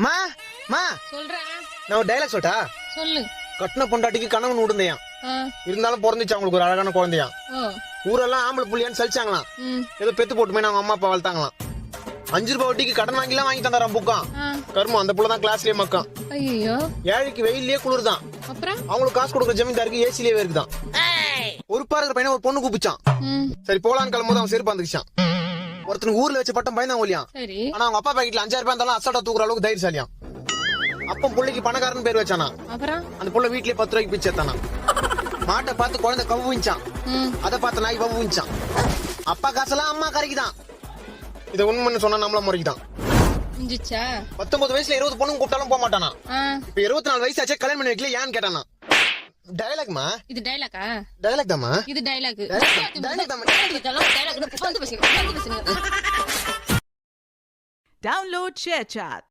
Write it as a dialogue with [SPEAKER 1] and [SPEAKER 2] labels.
[SPEAKER 1] மா மா
[SPEAKER 2] சொல்றேன்.
[SPEAKER 1] நான் ஒரு டைலாக் சொல்லிட்டா?
[SPEAKER 2] சொல்லு.
[SPEAKER 1] கட்டின பொண்டாட்டிக்கு கணவன் விடுந்தையான், இருந்தாலும் பிறந்துச்சு அவங்களுக்கு ஒரு அழகான குழந்தையான். ஊரெல்லாம் ஆம்பளை புள்ளியான்னு சலிச்சாங்களாம். ஏதோ பெத்து போட்டுமே அவங்க அம்மா அப்பா வளர்த்தாங்களாம். 5 ரூபாய் வட்டிக்கு கடன் வாங்கிலாம் வாங்கி தந்தாராம் புக்கான். கர்மம் அந்த புள்ளதான் கிளாஸ்லயே மக்கான்.
[SPEAKER 2] ஐயோ,
[SPEAKER 1] ஏழைக்கு வெயிலே குளிர்தான்.
[SPEAKER 2] அப்புறம்
[SPEAKER 1] அவங்களுக்கு காசு கொடுக்குற ஜமீன்தாருக்கு ஏசிலேயே இருக்குதான். ஒரு பாருங்கிற பையனை ஒரு பொண்ணு கூப்பிச்சான். சரி போலான்னு கிளம்பும்போது அவன் செருப்பு வந்துச்சான். ஒருத்தனுக்கு ஊர்ல வச்ச பட்டம் பயந்தான் ஒலியான். ஆனா அவங்க அப்பா பாக்கெட்ல 5000 ரூபாய் இருந்தாலும் அசால்ட்டா தூக்குற அளவுக்கு தைரியசாலியாம். அப்ப புள்ளைக்கு பணக்காரன் பேர் வச்சானா. அந்த புள்ள வீட்லயே 10 ரூபாய்க்கு பிச்சை எடுத்தானா. மாட்டை பார்த்து குழந்தை கவுவிச்சான், அதை பார்த்து நாய் வவுவிச்சான். அப்பா காசெல்லாம் அம்மா கரைக்குதான். இதை உண்மைன்னு சொன்னா நம்மள முறைக்குதான். 19 வயசுல 20 பொண்ணுங்க கூப்பிட்டாலும் போக மாட்டானா. இப்ப 24 வயசு ஆச்சே கல்யாணம் பண்ணி வைக்கல ஏன்னு கேட்டானா. டயலாக்மா இது? டயலாக்கா? டயலாக் தாமா இது. Dialogue
[SPEAKER 3] Download ShareChat.